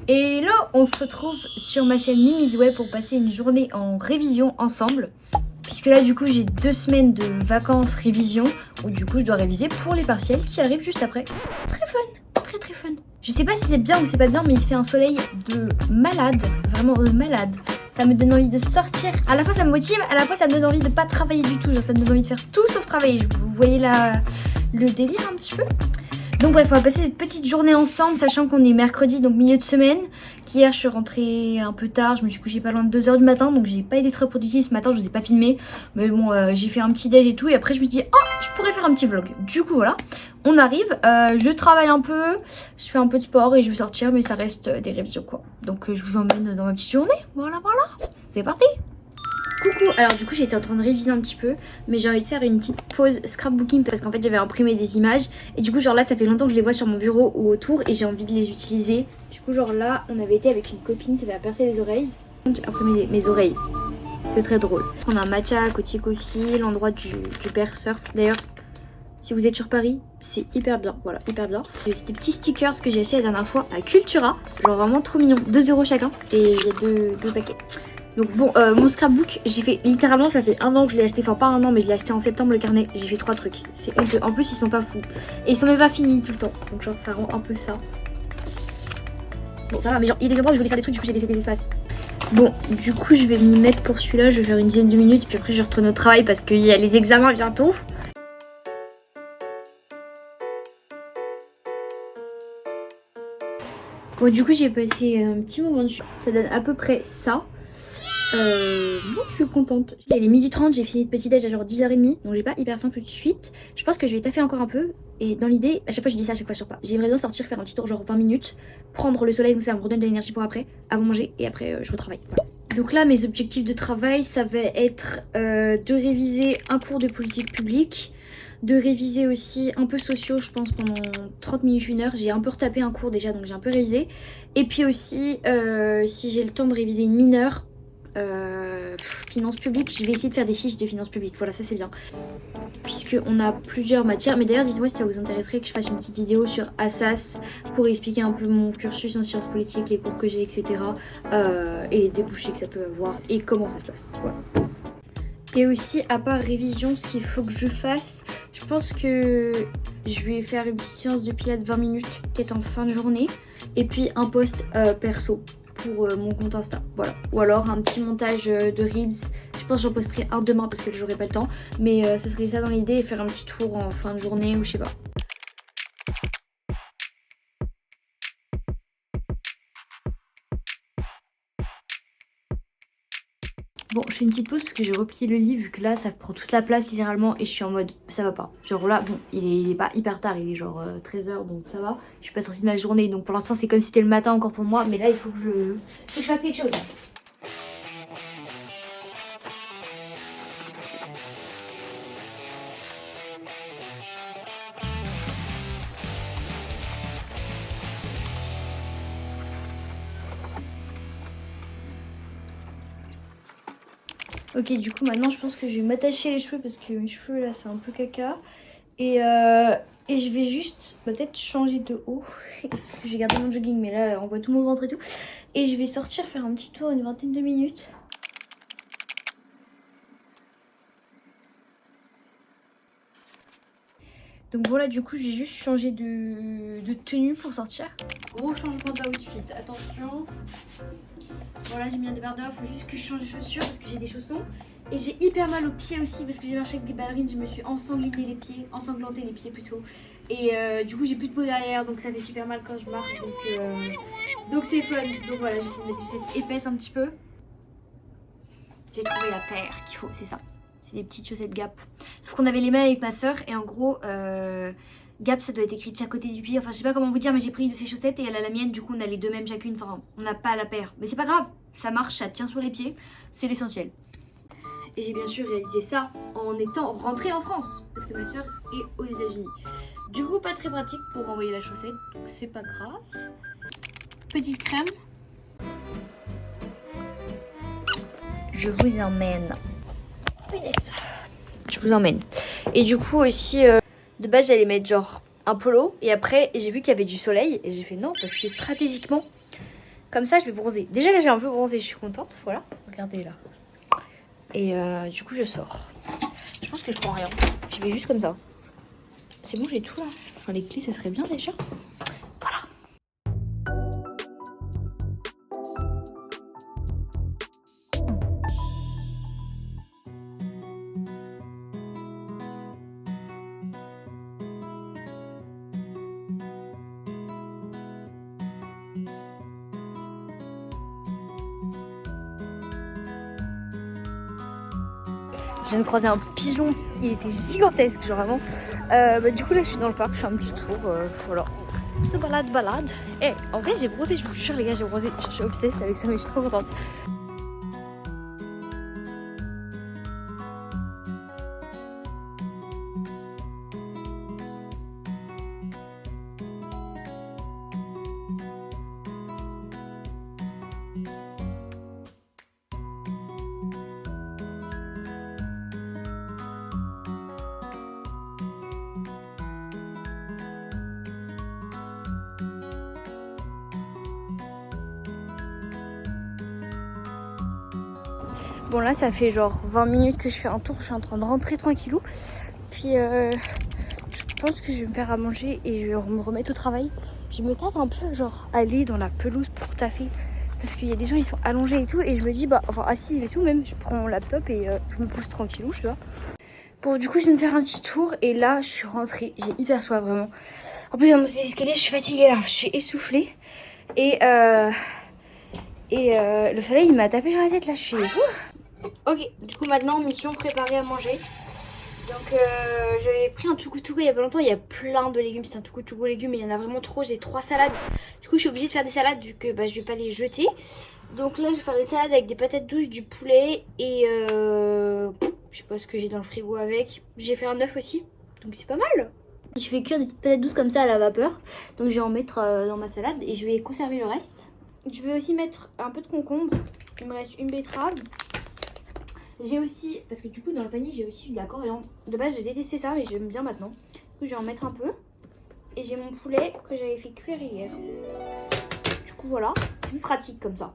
Et là, on se retrouve sur ma chaîne Mimi's Way pour passer une journée en révision ensemble. Puisque là, du coup, j'ai 2 semaines de vacances révision où du coup, je dois réviser pour les partiels qui arrivent juste après. Très fun, très très fun. Je sais pas si c'est bien ou c'est pas bien, mais il fait un soleil de malade, vraiment de malade. Ça me donne envie de sortir. À la fois, ça me motive, à la fois, ça me donne envie de pas travailler du tout. Genre, ça me donne envie de faire tout sauf travailler. Vous voyez le délire un petit peu? Donc bref, on va passer cette petite journée ensemble, sachant qu'on est mercredi, donc milieu de semaine. Qu'hier, je suis rentrée un peu tard, je me suis couchée pas loin de 2h du matin, donc j'ai pas été très productive ce matin, je vous ai pas filmé. Mais bon, j'ai fait un petit déj et tout, et après je me dis, oh, je pourrais faire un petit vlog. Du coup, voilà, on arrive, je travaille un peu, je fais un peu de sport et je vais sortir, mais ça reste des révisions quoi. Donc je vous emmène dans ma petite journée, voilà, c'est parti. Coucou, alors du coup j'étais en train de réviser un petit peu, mais j'ai envie de faire une petite pause scrapbooking parce qu'en fait j'avais imprimé des images et du coup genre là ça fait longtemps que je les vois sur mon bureau ou autour et j'ai envie de les utiliser. Du coup genre là on avait été avec une copine, ça fait percer les oreilles. J'ai imprimé mes oreilles, c'est très drôle. On a un matcha à Coty Coffee, l'endroit du perceur. D'ailleurs si vous êtes sur Paris, c'est hyper bien, voilà, hyper bien. C'est des petits stickers que j'ai acheté la dernière fois à Cultura, genre vraiment trop mignon, 2€ chacun et il y a deux paquets. Donc bon, mon scrapbook, j'ai fait littéralement, ça fait 1 an que je l'ai acheté, enfin pas 1 an, mais je l'ai acheté en septembre le carnet. J'ai fait 3 trucs. C'est honteux. En plus, ils sont pas fous. Et ils sont même pas finis tout le temps. Donc genre, ça rend un peu ça. Bon, ça va, mais genre, il y a des endroits où je voulais faire des trucs, du coup, j'ai laissé des espaces. Bon, du coup, je vais m'y mettre pour celui-là. Je vais faire une dizaine de minutes, puis après, je retourne au travail parce qu'il y a les examens bientôt. Bon, du coup, j'ai passé un petit moment dessus. Ça donne à peu près ça. Bon, je suis contente. Il est 12h30, j'ai fini de petit déj à genre 10h30, donc j'ai pas hyper faim tout de suite. Je pense que je vais taffer encore un peu. Et dans l'idée, à chaque fois je dis ça, à chaque fois je sors pas. J'aimerais bien sortir, faire un petit tour genre 20 minutes, prendre le soleil, donc ça me redonne de l'énergie pour après, avant manger, et après je retravaille. Voilà. Donc là, mes objectifs de travail, ça va être de réviser un cours de politique publique, de réviser aussi un peu sociaux, je pense, pendant 30 minutes, 1 heure. J'ai un peu retapé un cours déjà, donc j'ai un peu révisé. Et puis aussi, si j'ai le temps de réviser une mineure, finances publiques, je vais essayer de faire des fiches de finances publiques, voilà, ça c'est bien puisqu'on a plusieurs matières. Mais d'ailleurs dites-moi si ça vous intéresserait que je fasse une petite vidéo sur Assas pour expliquer un peu mon cursus en sciences politiques, les cours que j'ai, etc. Et les débouchés que ça peut avoir et comment ça se passe, voilà. Et aussi, à part révision, ce qu'il faut que je fasse, je pense que je vais faire une petite séance de pilates 20 minutes peut-être en fin de journée et puis un post perso pour mon compte Insta, voilà. Ou alors un petit montage de Reels. Je pense que j'en posterai un demain parce que j'aurai pas le temps. Mais ça serait ça dans l'idée et faire un petit tour en fin de journée ou je sais pas. Bon, je fais une petite pause parce que j'ai replié le lit vu que là ça prend toute la place littéralement et je suis en mode ça va pas. Genre là, bon, il est pas hyper tard, il est genre 13h donc ça va. Je suis pas sortie de ma journée donc pour l'instant c'est comme si c'était le matin encore pour moi. Mais là il faut que je fasse quelque chose. Ok, du coup maintenant je pense que je vais m'attacher les cheveux parce que mes cheveux là c'est un peu caca. Et je vais juste peut-être changer de haut parce que j'ai gardé mon jogging mais là on voit tout mon ventre et tout. Et je vais sortir faire un petit tour, une vingtaine de minutes. Donc voilà, du coup j'ai juste changé de tenue pour sortir. Gros changement d'outfit, attention. Voilà, j'ai mis un débardeur, faut juste que je change de chaussures parce que j'ai des chaussons. Et j'ai hyper mal aux pieds aussi parce que j'ai marché avec des ballerines, je me suis ensanglanté les pieds plutôt. Et du coup j'ai plus de peau derrière donc ça fait super mal quand je marche. Donc c'est fun. Donc voilà, j'essaie de mettre des chaussettes épaisses un petit peu. J'ai trouvé la paire qu'il faut, c'est ça. C'est des petites chaussettes Gap. Sauf qu'on avait les mêmes avec ma soeur et en gros Gap ça doit être écrit de chaque côté du pied. Enfin je sais pas comment vous dire mais j'ai pris une de ces chaussettes et elle a la mienne. Du coup on a les deux mêmes chacune. Enfin on n'a pas la paire. Mais c'est pas grave, ça marche, ça tient sur les pieds. C'est l'essentiel. Et j'ai bien sûr réalisé ça en étant rentrée en France parce que ma soeur est aux États-Unis. Du coup pas très pratique pour renvoyer la chaussette. Donc c'est pas grave. Petite crème. Je vous emmène. Je vous emmène. Et du coup aussi, de base j'allais mettre genre un polo. Et après j'ai vu qu'il y avait du soleil. Et j'ai fait non parce que stratégiquement, Comme ça, je vais bronzer. Déjà, là, j'ai un peu bronzé, je suis contente. Voilà, regardez là. Et du coup, je sors. Je pense que je prends rien. Je vais juste comme ça. C'est bon, j'ai tout là. Enfin, les clés, ça serait bien déjà. Voilà. Je viens de croiser un pigeon, il était gigantesque, genre vraiment. Du coup là je suis dans le parc, je fais un petit tour, voilà. Se balade. Eh, en vrai j'ai bronzé, je vous jure les gars, j'ai bronzé. Je suis obsesse avec ça, mais je suis trop contente. Bon là ça fait genre 20 minutes que je fais un tour, je suis en train de rentrer tranquillou. Puis je pense que je vais me faire à manger et je vais me remettre au travail. Je me tâte un peu genre aller dans la pelouse pour taffer. Parce qu'il y a des gens ils sont allongés et tout et je me dis enfin assis et tout même, je prends mon laptop et je me pousse tranquillou, je sais pas. Bon du coup je viens de faire un petit tour et là je suis rentrée, j'ai hyper soif vraiment. En plus dans les escaliers je suis fatiguée là, je suis essoufflée. Et le soleil il m'a tapé sur la tête là, je suis... Ok, du coup maintenant mission préparée à manger. Donc j'avais pris un tougou-tougou il y a pas longtemps, il y a plein de légumes, c'est un tougou-tougou légumes mais il y en a vraiment trop, j'ai 3 salades. Du coup je suis obligée de faire des salades vu que je vais pas les jeter. Donc là je vais faire une salade avec des patates douces, du poulet et je sais pas ce que j'ai dans le frigo avec. J'ai fait un œuf aussi, donc c'est pas mal. Je fais cuire des petites patates douces comme ça à la vapeur. Donc je vais en mettre dans ma salade et je vais conserver le reste. Je vais aussi mettre un peu de concombre, il me reste une betterave. J'ai aussi, parce que du coup dans le panier j'ai aussi de la coriandre. De base j'ai détesté ça mais j'aime bien maintenant. Du coup je vais en mettre un peu. Et j'ai mon poulet que j'avais fait cuire hier. Du coup voilà, c'est plus pratique comme ça.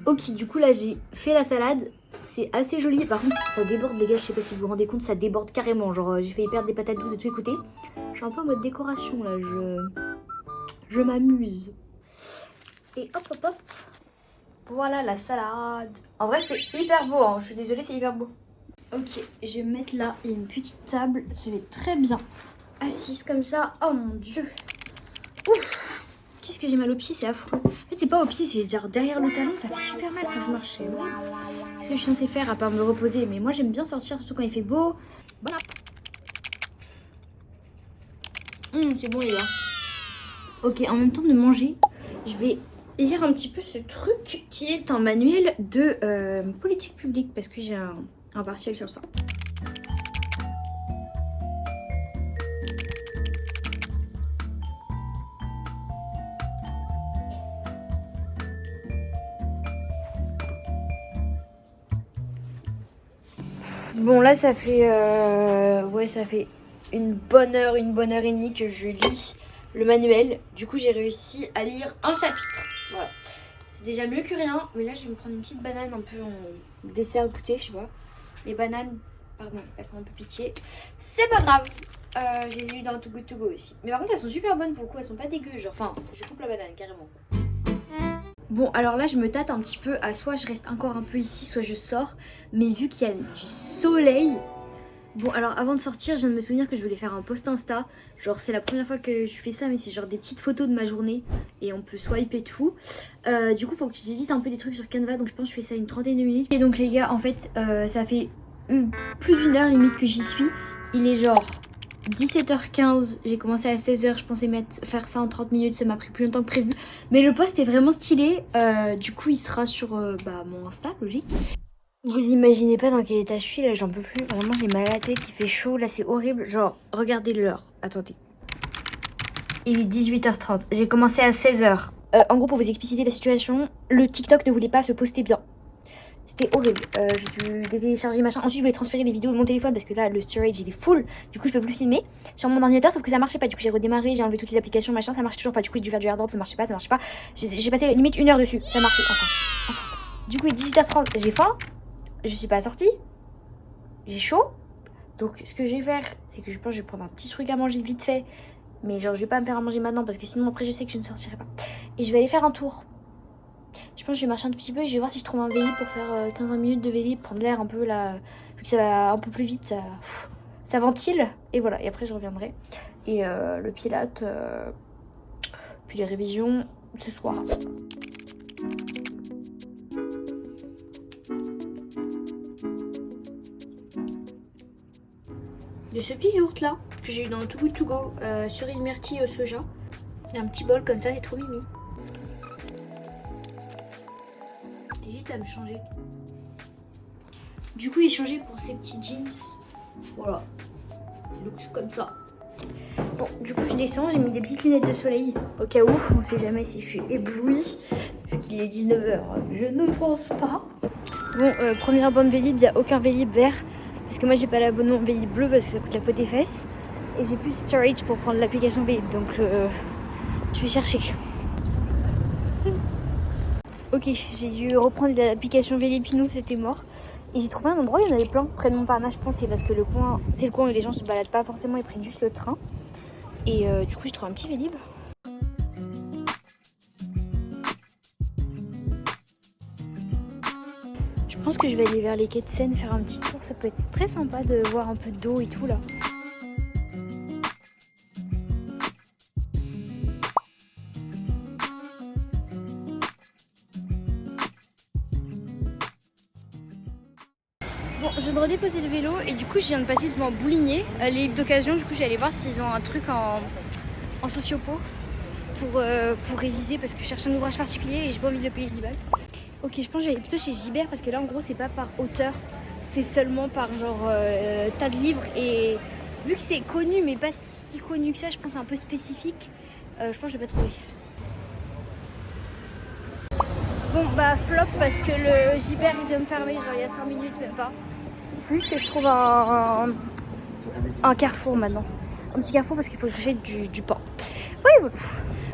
Ok, du coup là j'ai fait la salade. C'est assez joli, par contre ça déborde les gars, je sais pas si vous vous rendez compte, ça déborde carrément. Genre j'ai failli perdre des patates douces et tout, écoutez. Je suis un peu en mode décoration là, je m'amuse. Et hop hop hop. Voilà la salade. En vrai c'est hyper beau, hein. Je suis désolée, c'est hyper beau. Ok, je vais me mettre là, il y a une petite table, ça va être très bien. Assise comme ça, oh mon dieu. Ouf. Qu'est-ce que j'ai mal aux pieds, c'est affreux. En fait c'est pas aux pieds, c'est genre derrière le talon, ça fait super mal quand je marche. Qu'est-ce que je suis censée faire à part me reposer? Mais moi j'aime bien sortir, surtout quand il fait beau. Voilà. C'est bon les gars. Ok, en même temps de manger, je vais lire un petit peu ce truc qui est un manuel de politique publique parce que j'ai un partiel sur ça. Bon là ça fait ça fait une bonne heure et demie que je lis le manuel. Du coup j'ai réussi à lire un chapitre. Voilà. C'est déjà mieux que rien. Mais là je vais me prendre une petite banane un peu en dessert goûter, je sais pas. Les bananes, pardon, elles font un peu pitié. C'est pas grave. Je les ai eues dans Too Good To Go aussi. Mais par contre elles sont super bonnes pour le coup, elles sont pas dégueu. Genre, enfin, je coupe la banane carrément. Bon alors là je me tâte un petit peu à soit je reste encore un peu ici, soit je sors. Mais vu qu'il y a du soleil... Bon alors avant de sortir je viens de me souvenir que je voulais faire un post Insta. Genre c'est la première fois que je fais ça mais c'est genre des petites photos de ma journée. Et on peut swipe et tout. Du coup faut que j'édite un peu des trucs sur Canva. Donc je pense que je fais ça une trentaine de minutes. Et donc les gars en fait ça fait plus d'une heure limite que j'y suis. Il est genre 17h15, j'ai commencé à 16h, je pensais faire ça en 30 minutes, ça m'a pris plus longtemps que prévu. Mais le post est vraiment stylé, du coup il sera sur mon Insta, logique. Vous imaginez pas dans quel état je suis là, j'en peux plus, vraiment j'ai mal à la tête, il fait chaud, là c'est horrible. Genre, regardez l'heure, attendez. Il est 18h30, j'ai commencé à 16h. En gros pour vous expliciter la situation, le TikTok ne voulait pas se poster bien. C'était horrible. J'ai dû télécharger machin. Ensuite je voulais transférer les vidéos de mon téléphone parce que là le storage il est full. Du coup je peux plus filmer sur mon ordinateur, sauf que ça marchait pas. Du coup j'ai redémarré, j'ai enlevé toutes les applications machin, ça marche toujours pas. Du coup j'ai dû faire du airdrop, ça marchait pas. J'ai passé limite 1 heure dessus, ça marchait enfin. Du coup il est 18h30, j'ai faim, je suis pas sortie, j'ai chaud. Donc ce que je vais faire, c'est que je pense que je vais prendre un petit truc à manger vite fait. Mais genre je vais pas me faire à manger maintenant parce que sinon après je sais que je ne sortirai pas. Et je vais aller faire un tour. Je pense que je vais marcher un tout petit peu et je vais voir si je trouve un Vélib pour faire 15-20 minutes de Vélib, prendre l'air un peu là. Vu que ça va un peu plus vite, ça ventile. Et voilà, et après je reviendrai. Et le Pilate, puis les révisions ce soir. De ce petit yaourt là que j'ai eu dans Too Good To Go, cerise myrtille au soja. Il y a un petit bol comme ça, c'est trop mimi. J'hésite à me changer. Du coup, il changé pour ces petits jeans. Voilà. Look comme ça. Bon, du coup, je descends. J'ai mis des petites lunettes de soleil. Au cas où, on sait jamais si je suis éblouie. Vu qu'il est 19h, je ne pense pas. Bon, premier album Vélib, il n'y a aucun Vélib vert. Parce que moi, j'ai pas l'abonnement Vélib bleu parce que ça coûte la peau des fesses. Et j'ai plus de storage pour prendre l'application Vélib. Donc, je vais chercher. Ok, j'ai dû reprendre l'application Vélib, sinon c'était mort. Et j'ai trouvé un endroit où il y en avait plein, près de Montparnasse, je pense, c'est parce que c'est le coin où les gens se baladent pas forcément, ils prennent juste le train. Et du coup, j'ai trouvé un petit Vélib. Je pense que je vais aller vers les quais de Seine faire un petit tour, ça peut être très sympa de voir un peu d'eau et tout là. Bon, je viens de redéposer le vélo et du coup je viens de passer devant Boulinier, les livres d'occasion. Du coup je vais aller voir s'ils ont un truc en sociopo pour réviser parce que je cherche un ouvrage particulier et j'ai pas envie de le payer 10 balles. Ok, je pense que je vais aller plutôt chez Gibert parce que là en gros c'est pas par auteur, c'est seulement par genre tas de livres. Et vu que c'est connu mais pas si connu que ça, je pense que c'est un peu spécifique, je pense que je vais pas trouver. Bon bah flop parce que le Gibert il vient de fermer genre il y a 5 minutes même pas. Il faut juste que je trouve un carrefour maintenant. Un petit carrefour parce qu'il faut que j'achète du pain. Voilà, voilà.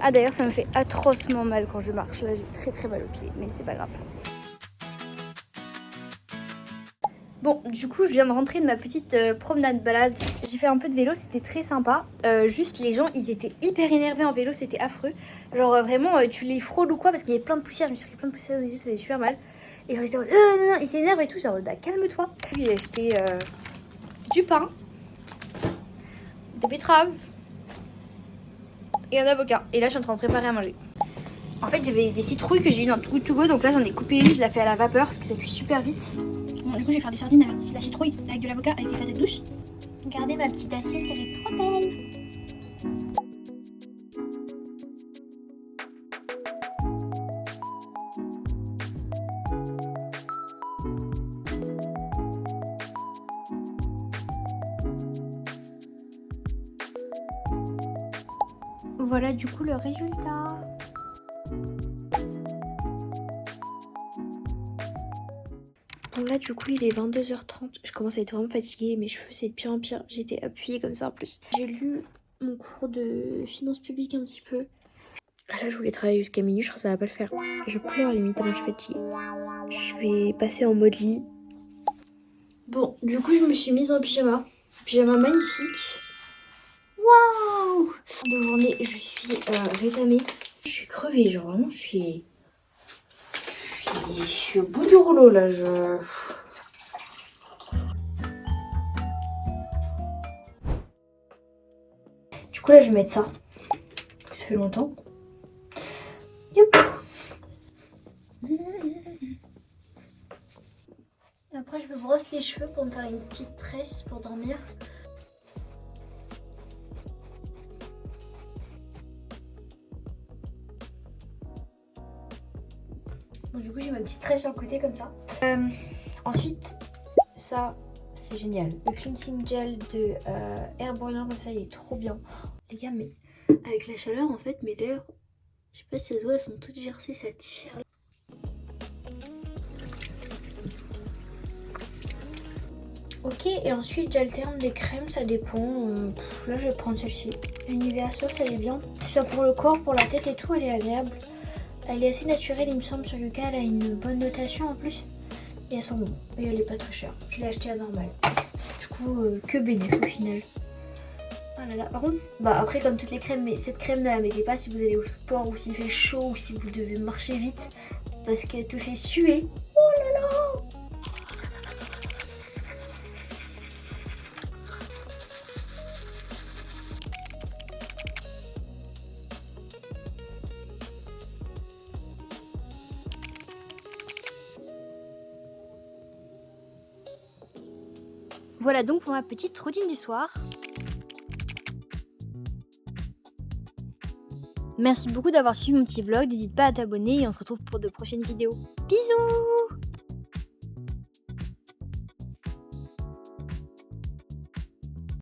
Ah d'ailleurs ça me fait atrocement mal quand je marche. Là j'ai très mal aux pieds mais c'est pas grave. Bon, du coup, je viens de rentrer de ma petite promenade balade. J'ai fait un peu de vélo, c'était très sympa. Juste, les gens, ils étaient hyper énervés en vélo, c'était affreux. Genre, vraiment, tu les frôles ou quoi parce qu'il y avait plein de poussière. Je me suis pris plein de poussière dans les yeux, ça faisait super mal. Et ils étaient en mode, non, ils s'énervent et tout. Genre, bah, calme-toi. Puis, j'ai acheté du pain, des betteraves et un avocat. Et là, je suis en train de préparer à manger. En fait, j'avais des citrouilles que j'ai eu dans Too Good To Go, donc là j'en ai coupé une, je la fais à la vapeur parce que ça cuit super vite. Bon, du coup, je vais faire des sardines avec de la citrouille, avec de l'avocat, avec des patates douces. Regardez ma petite assiette, elle est trop belle. Voilà du coup le résultat. Bon là du coup il est 22h30, je commence à être vraiment fatiguée, mes cheveux c'est de pire en pire, j'étais appuyée comme ça en plus. J'ai lu mon cours de finances publiques un petit peu. Là je voulais travailler jusqu'à minuit, je crois que ça va pas le faire. Je pleure limite tellement je suis fatiguée. Je vais passer en mode lit. Bon du coup je me suis mise en pyjama. Pyjama magnifique. Waouh! De journée je suis rétamée. Je suis crevée, genre vraiment je suis au bout du rouleau là, Du coup là je vais mettre ça. Ça fait longtemps. Youp. Après je me brosse les cheveux pour me faire une petite tresse pour dormir. Bon, du coup j'ai ma petite tresse sur le côté comme ça. Ensuite ça c'est génial. Le cleansing gel de Herborian comme ça il est trop bien. Les gars mais avec la chaleur en fait mes lèvres, je sais pas si ça se voit, elles sont toutes gercées, ça tire. Ok, et ensuite j'alterne des crèmes, ça dépend. Là je vais prendre celle-ci. La Nivea Soft, elle est bien. Ça pour le corps, pour la tête et tout, elle est agréable. Elle est assez naturelle, il me semble, sur Yuka. Elle a une bonne notation en plus. Et elles sont bonnes. Et elle est pas très chère. Je l'ai achetée à normal. Du coup, que bénéf au final. Ah là là. Par contre, bah après comme toutes les crèmes, mais cette crème ne la mettez pas si vous allez au sport ou s'il fait chaud ou si vous devez marcher vite. Parce qu'elle te fait suer. Oh là là. Voilà donc pour ma petite routine du soir. Merci beaucoup d'avoir suivi mon petit vlog, n'hésite pas à t'abonner et on se retrouve pour de prochaines vidéos. Bisous!